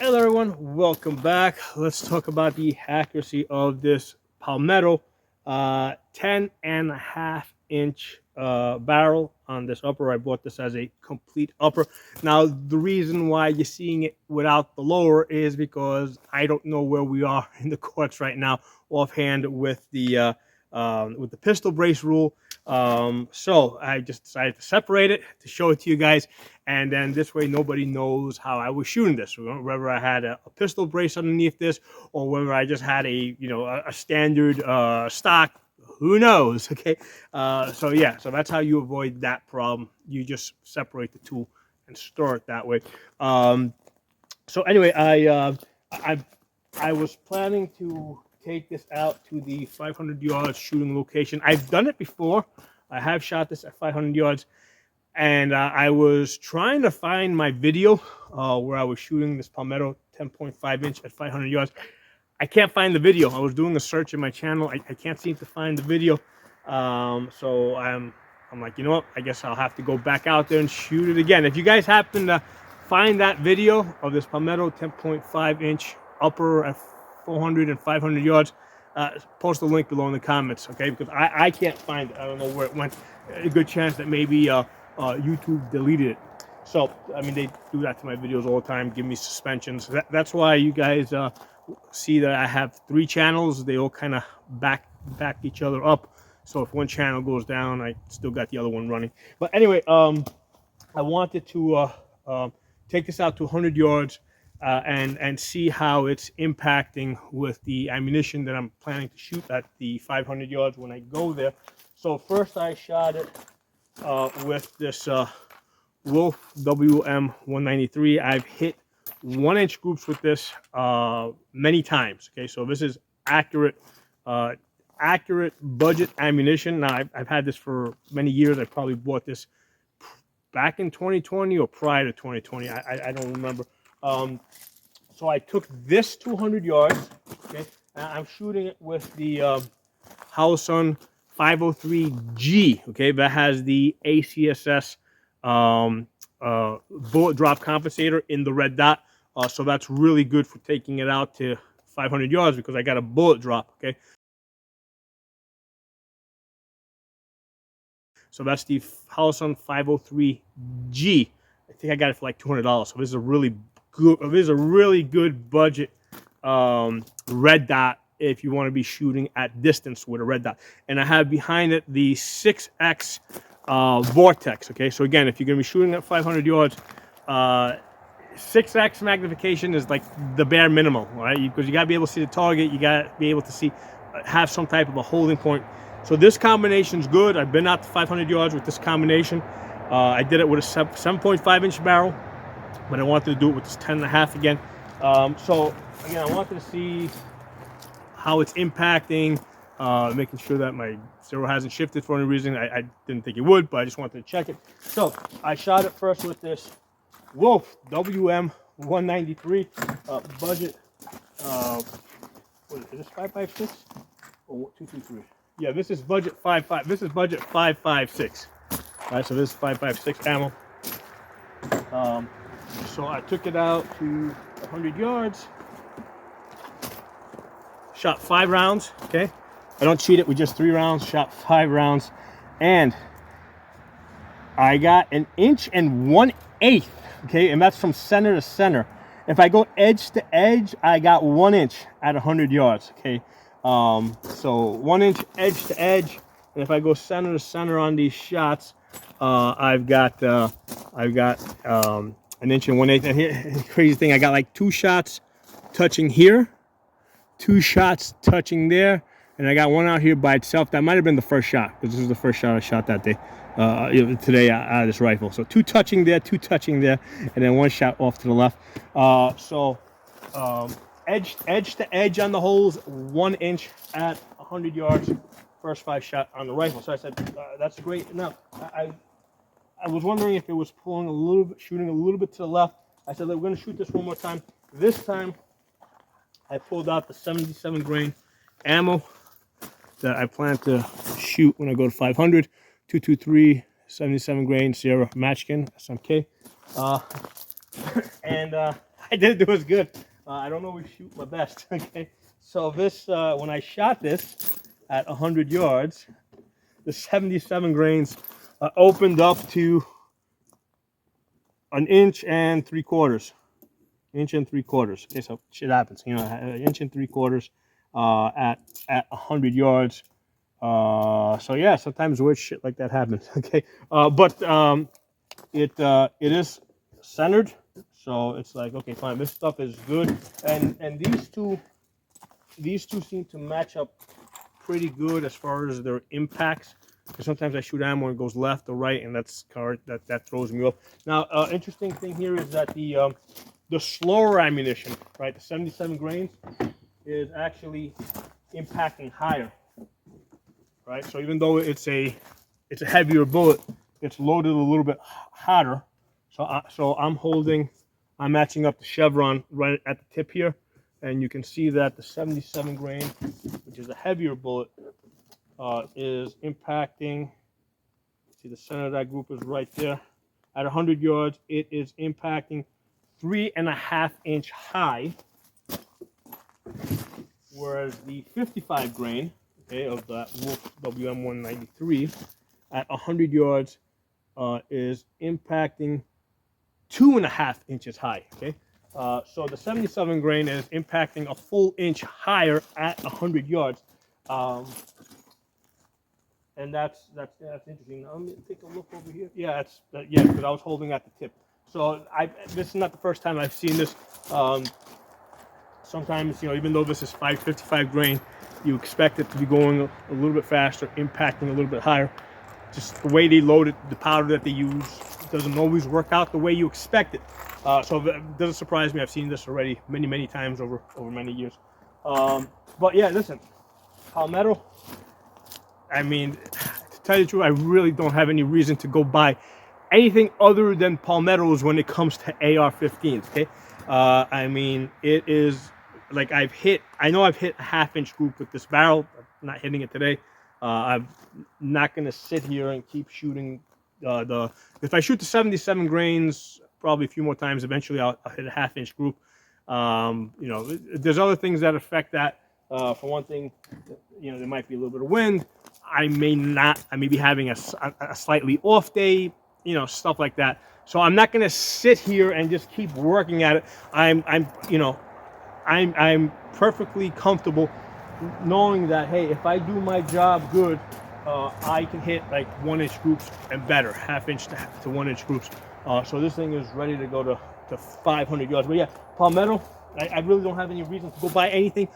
Hello everyone, welcome back. Let's talk about the accuracy of this Palmetto 10.5 inch barrel on this upper. I bought this as a complete upper. Now the reason why you're seeing it without the lower is because I don't know where we are in the courts right now offhand with the pistol brace rule. So I just decided to separate it to show it to you guys, and then this way nobody knows how I was shooting this, whether I had a pistol brace underneath this or whether I just had a standard stock. Who knows? Okay. So yeah, so that's how you avoid that problem. You just separate the two and store it that way. So anyway, I was planning to take this out to the 500 yards shooting location. I've done it before. I have shot this at 500 yards, and I was trying to find my video where I was shooting this Palmetto 10.5 inch at 500 yards. I can't find the video. I was doing a search in my channel. I can't seem to find the video. So I'm like, you know what? I guess I'll have to go back out there and shoot it again. If you guys happen to find that video of this Palmetto 10.5 inch upper at 400 and 500 yards, post a link below in the comments, okay? Because I can't find it. I don't know where it went. A good chance that maybe YouTube deleted it. So, I mean, they do that to my videos all the time, give me suspensions. That's why you guys see that I have 3 channels. They all kind of back each other up. So if one channel goes down, I still got the other one running. But anyway, I wanted to take this out to 100 yards and see how it's impacting with the ammunition that I'm planning to shoot at the 500 yards when I go there. So first I shot it with this Wolf WM-193. I've hit 1-inch groups with this many times. Okay, so this is accurate budget ammunition. Now I've had this for many years. I probably bought this back in 2020 or prior to 2020. I don't remember. So I took this 200 yards. Okay, and I'm shooting it with the Howson 503G. Okay, that has the ACSS bullet drop compensator in the red dot. So that's really good for taking it out to 500 yards because I got a bullet drop. Okay. So that's the Howson 503G. I think I got it for like $200. So this is a really good. This is a really good budget red dot if you want to be shooting at distance with a red dot. And I have behind it the 6X Vortex. Okay. So again, if you're going to be shooting at 500 yards, 6X magnification is like the bare minimum, right? Because you got to be able to see the target. You got to be able to see, have some type of a holding point. So this combination is good. I've been out to 500 yards with this combination. I did it with a 7.5 inch barrel, but I wanted to do it with this 10.5 again. So again, I wanted to see how it's impacting, making sure that my zero hasn't shifted for any reason. I didn't think it would, but I just wanted to check it. So I shot it first with this Wolf WM-193 budget. What is this, 5.56 or 223? Yeah, this is budget 5.5. This is budget 5.56. All right, so this is 5.56 ammo. So I took it out to 100 yards. Shot 5 rounds. Okay, I don't cheat it with just 3 rounds. Shot 5 rounds, and I got 1 1/8. Okay, and that's from center to center. If I go edge to edge, I got 1 inch at 100 yards. Okay. So 1 inch edge to edge, and if I go center to center on these shots, I've got 1 inch and 1/8. And here, crazy thing, I got like 2 shots touching here, 2 shots touching there, and I got one out here by itself. That might have been the first shot because this is the first shot I shot that day, today out of this rifle. So 2 touching there, 2 touching there, and then 1 shot off to the left. Edge to edge on the holes, 1 inch at 100 yards, first 5 shot on the rifle. So I said, that's great. Now, I was wondering if it was pulling a little bit, shooting a little bit to the left. I said, we're going to shoot this one more time. This time, I pulled out the 77 grain ammo that I plan to shoot when I go to 500. 223, 77 grain Sierra Matchkin SMK. And I didn't do as good. I don't always shoot my best. Okay, so this when I shot this at 100 yards, the 77 grains opened up to an inch and 3/4. Inch and 3/4. Okay, so shit happens. You know, an inch and 3/4 at 100 yards. So yeah, sometimes weird shit like that happens. Okay, but it is centered, so it's like, okay, fine, this stuff is good, and these two seem to match up pretty good as far as their impacts. Because sometimes I shoot ammo and it goes left or right, and that throws me off. Now, interesting thing here is that the slower ammunition, right, the 77 grains, is actually impacting higher, right? So even though it's a heavier bullet, it's loaded a little bit hotter. So I'm matching up the chevron right at the tip here, and you can see that the 77 grain, which is a heavier bullet, is impacting. See, the center of that group is right there. At 100 yards, it is impacting 3.5 inch high, whereas the 55 grain, okay, of that Wolf WM193 at 100 yards is impacting 2.5 inches high. Okay, so the 77 grain is impacting a full inch higher at 100 yards. And that's interesting. Now, let me take a look over here. Yeah, yeah, because I was holding at the tip. So this is not the first time I've seen this. Sometimes, you know, even though this is 555 grain, you expect it to be going a little bit faster, impacting a little bit higher. Just the way they load it, the powder that they use, doesn't always work out the way you expect it. So it doesn't surprise me. I've seen this already many times over many years. But yeah, listen, Palmetto. I mean, to tell you the truth, I really don't have any reason to go buy anything other than Palmettos when it comes to AR-15s. Okay, I mean, it is like I know I've hit a 1/2 inch group with this barrel. I'm not hitting it today. I'm not gonna sit here and keep shooting if I shoot the 77 grains, probably a few more times. Eventually, I'll hit a 1/2 inch group. You know, there's other things that affect that. For one thing, you know, there might be a little bit of wind. I may be having a slightly off day, you know, stuff like that. So I'm not going to sit here and just keep working at it. I'm perfectly comfortable knowing that, hey, if I do my job good, I can hit like 1 inch groups and better, 1/2 inch to 1 inch groups. So this thing is ready to go to 500 yards. But yeah, Palmetto, I really don't have any reason to go buy anything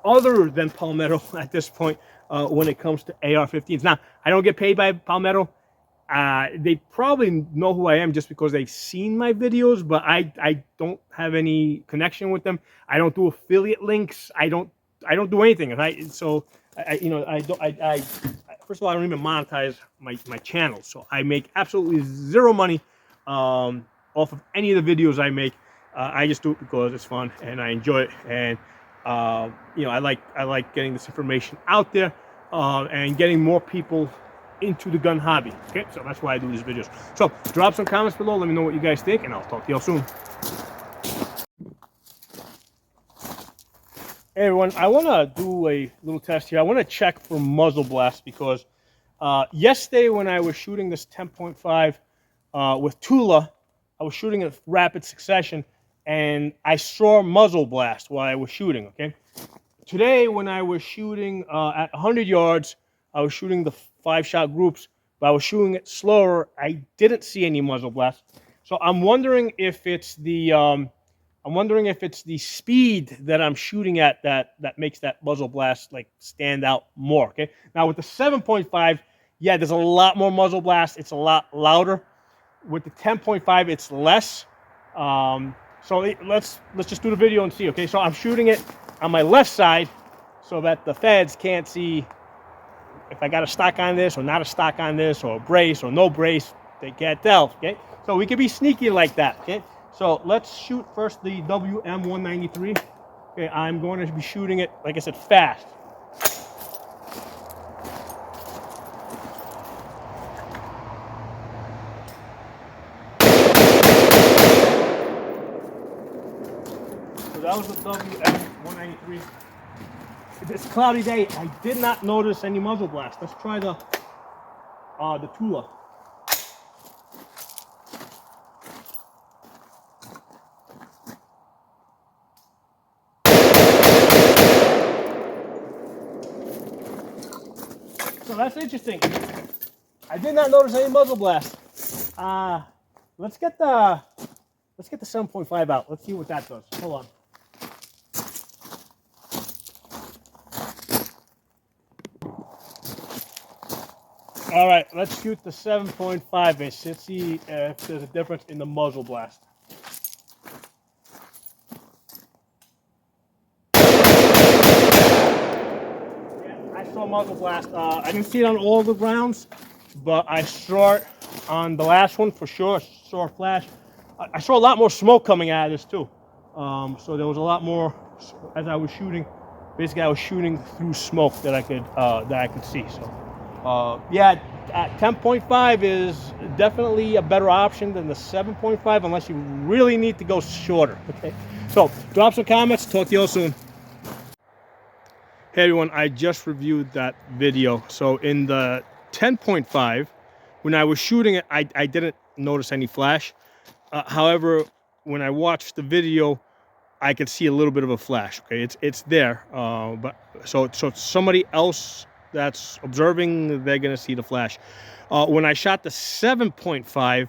other than Palmetto at this point when it comes to AR-15s. Now, I don't get paid by Palmetto. They probably know who I am just because they've seen my videos, but I don't have any connection with them. I don't do affiliate links. I don't do anything. Right? So first of all, I don't even monetize my channel, so I make absolutely zero money off of any of the videos I make. I just do it because it's fun and I enjoy it, and you know, I like getting this information out there and getting more people into the gun hobby. Okay, so that's why I do these videos. So drop some comments below. Let me know what you guys think, and I'll talk to y'all soon. Hey everyone, I want to do a little test here. I want to check for muzzle blast because yesterday when I was shooting this 10.5 with Tula, I was shooting in rapid succession, and I saw muzzle blast while I was shooting. Okay, today when I was shooting at 100 yards, I was shooting the 5-shot groups, but I was shooting it slower. I didn't see any muzzle blast, so I'm wondering if it's the speed that I'm shooting at that makes that muzzle blast like stand out more. Okay, now with the 7.5, yeah, there's a lot more muzzle blast. It's a lot louder. With the 10.5, it's less. So let's just do the video and see. Okay, so I'm shooting it on my left side so that the feds can't see if I got a stock on this or not a stock on this, or a brace or no brace. They can't tell. Okay, so we can be sneaky like that. Okay, so let's shoot first the WM193. Okay, I'm going to be shooting it, like I said, fast. that was the WM193. This cloudy day, I did not notice any muzzle blast. Let's try the Tula. So that's interesting. I did not notice any muzzle blast. Let's get the 7.5 out. Let's see what that does. Hold on. All right, let's shoot the 7.5 inch. Let's see if there's a difference in the muzzle blast. Yeah, I saw muzzle blast. I didn't see it on all the rounds, but I saw it on the last one for sure. I saw a flash. I saw a lot more smoke coming out of this too. So there was a lot more as I was shooting. Basically, I was shooting through smoke that I could see. So. Yeah, 10.5 is definitely a better option than the 7.5 unless you really need to go shorter. Okay, so drop some comments. Talk to you all soon. Hey everyone, I just reviewed that video. So in the 10.5, when I was shooting it, I didn't notice any flash. However, when I watched the video, I could see a little bit of a flash. Okay, it's there, but so somebody else that's observing, they're gonna see the flash. When I shot the 7.5,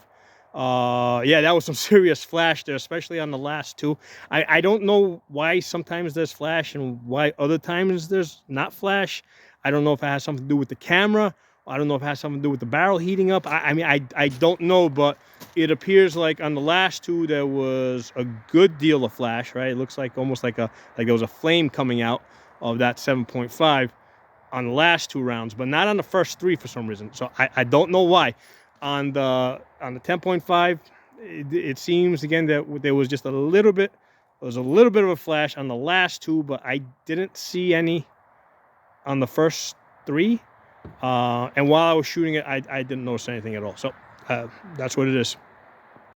yeah, that was some serious flash there, especially on the last two. I don't know why sometimes there's flash and why other times there's not flash. I don't know if it has something to do with the camera. I don't know if it has something to do with the barrel heating up. I mean, I don't know, but it appears like on the last two there was a good deal of flash, right? It looks like almost like there was a flame coming out of that 7.5 on the last two rounds, but not on the first three for some reason. So I don't know why. On the 10.5, it seems again that there was just a little bit. There was a little bit of a flash on the last two, but I didn't see any on the first three. And while I was shooting it, I didn't notice anything at all. So that's what it is.